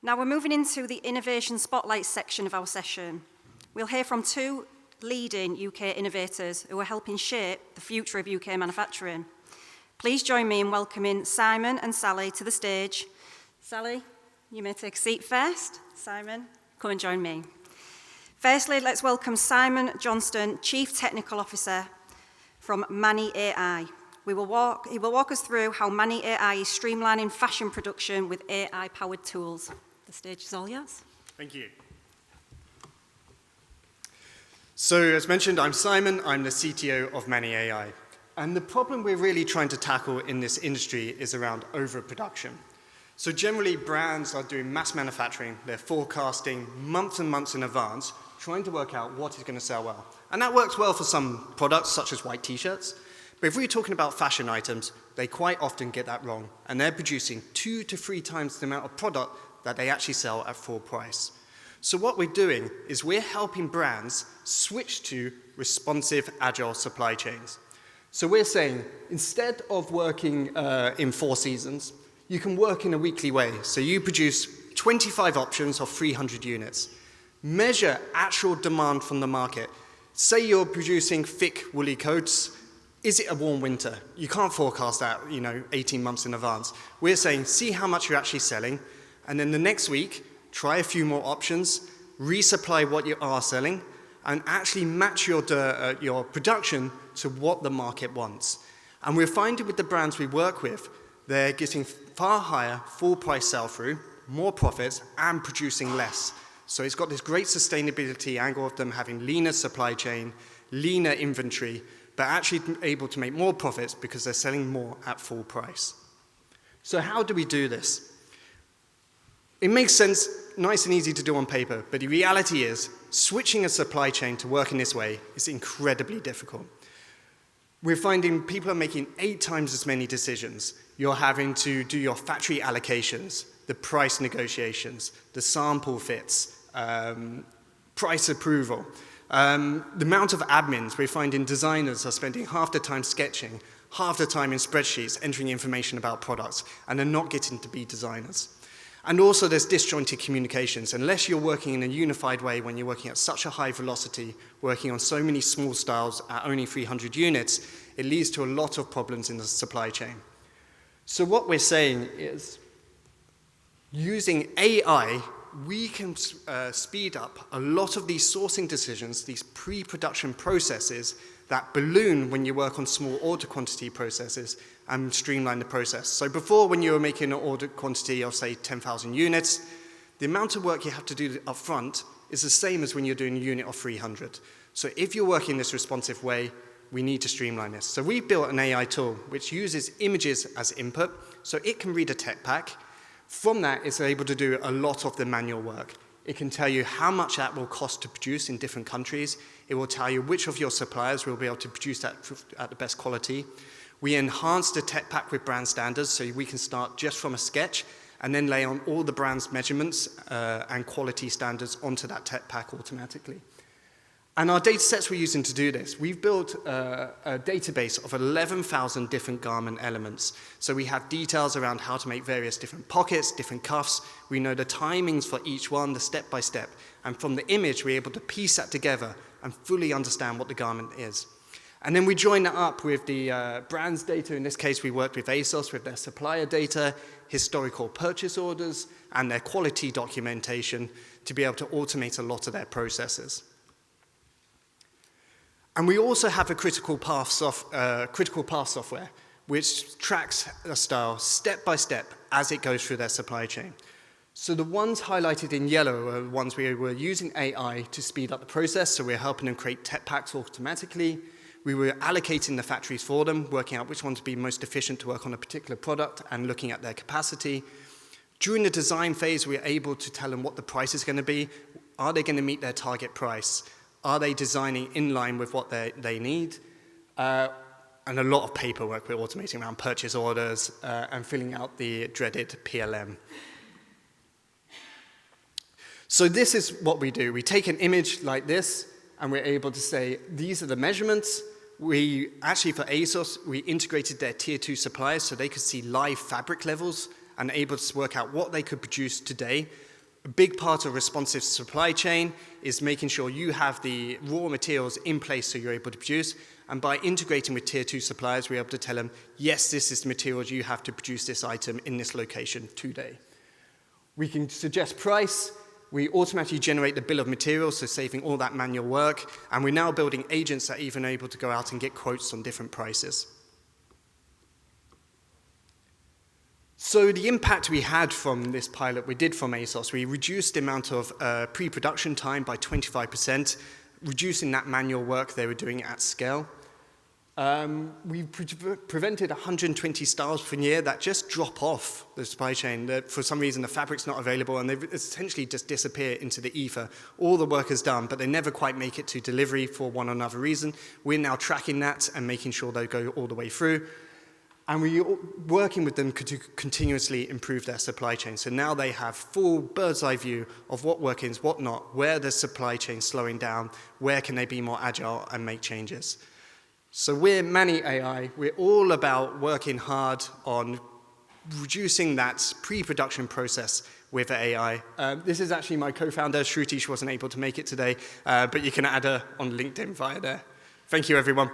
Now we're moving into the Innovation Spotlight section of our session. We'll hear from two leading UK innovators who are helping shape the future of UK manufacturing. Please join me in welcoming Simon and Sally to the stage. Sally, you may take a seat first. Simon, come and join me. Firstly, let's welcome Simon Johnston, Chief Technical Officer from Manny AI. He will walk us through how Manny AI is streamlining fashion production with AI-powered tools. The stage is all yours. Thank you. So, as mentioned, I'm Simon. I'm the CTO of Manny AI. And the problem we're really trying to tackle in this industry is around overproduction. So generally, brands are doing mass manufacturing. They're forecasting months and months in advance, trying to work out what is going to sell well. And that works well for some products, such as white t-shirts. But if we're talking about fashion items, they quite often get that wrong. And they're producing 2 to 3 times the amount of product that they actually sell at full price. So what we're doing is we're helping brands switch to responsive, agile supply chains. So we're saying, instead of working in 4 seasons, you can work in a weekly way. So you produce 25 options of 300 units. Measure actual demand from the market. Say you're producing thick woolly coats. Is it a warm winter? You can't forecast that, 18 months in advance. We're saying, see how much you're actually selling, and then the next week, try a few more options, resupply what you are selling, and actually match your production to what the market wants. And we're finding with the brands we work with, they're getting far higher full price sell-through, more profits, and producing less. So it's got this great sustainability angle of them having leaner supply chain, leaner inventory, but actually able to make more profits because they're selling more at full price. So how do we do this? It makes sense, nice and easy to do on paper, but the reality is switching a supply chain to work in this way is incredibly difficult. We're finding people are making 8 times as many decisions. You're having to do your factory allocations, the price negotiations, the sample fits, price approval. The amount of admins, we're finding designers are spending half the time sketching, half the time in spreadsheets, entering information about products, and they're not getting to be designers. And also there's disjointed communications. Unless you're working in a unified way when you're working at such a high velocity, working on so many small styles at only 300 units, it leads to a lot of problems in the supply chain. So what we're saying is, using AI, we can speed up a lot of these sourcing decisions, these pre-production processes that balloon when you work on small order quantity processes and streamline the process. So before, when you were making an order quantity of, say, 10,000 units, the amount of work you have to do up front is the same as when you're doing a unit of 300. So if you're working this responsive way, we need to streamline this. So we built an AI tool which uses images as input, so it can read a tech pack. From that, it's able to do a lot of the manual work. It can tell you how much that will cost to produce in different countries. It will tell you which of your suppliers will be able to produce that at the best quality. We enhance the tech pack with brand standards, so we can start just from a sketch and then lay on all the brand's measurements and quality standards onto that tech pack automatically. And our data sets we're using to do this, we've built a database of 11,000 different garment elements. So we have details around how to make various different pockets, different cuffs. We know the timings for each one, the step by step. And from the image, we're able to piece that together and fully understand what the garment is. And then we join that up with the brand's data. In this case, we worked with ASOS with their supplier data, historical purchase orders, and their quality documentation to be able to automate a lot of their processes. And we also have a critical path software, which tracks a style step by step as it goes through their supply chain. So the ones highlighted in yellow are the ones we were using AI to speed up the process, so we're helping them create tech packs automatically. We were allocating the factories for them, working out which ones would be most efficient to work on a particular product and looking at their capacity. During the design phase, we were able to tell them what the price is going to be. Are they going to meet their target price? Are they designing in line with what they need? And a lot of paperwork we're automating around purchase orders and filling out the dreaded PLM. So this is what we do. We take an image like this, and we're able to say, these are the measurements. We actually, for ASOS, we integrated their tier 2 suppliers so they could see live fabric levels and able to work out what they could produce today A big part of responsive supply chain is making sure you have the raw materials in place so you're able to produce. And by integrating with tier 2 suppliers, we're able to tell them, yes, this is the materials you have to produce this item in this location today. We can suggest price. We automatically generate the bill of materials, so saving all that manual work. And we're now building agents that are even able to go out and get quotes on different prices. So the impact we had from this pilot we did from ASOS, we reduced the amount of pre-production time by 25%, reducing that manual work they were doing at scale. We prevented 120 styles per year that just drop off the supply chain. That for some reason the fabric's not available and they essentially just disappear into the ether. All the work is done, but they never quite make it to delivery for one or another reason. We're now tracking that and making sure they go all the way through. And we're working with them to continuously improve their supply chain. So now they have full bird's eye view of what works, what not, where the supply chain slowing down, where can they be more agile and make changes. So we're Manny AI. We're all about working hard on reducing that pre-production process with AI. This is actually my co-founder, Shruti. She wasn't able to make it today, but you can add her on LinkedIn via there. Thank you, everyone.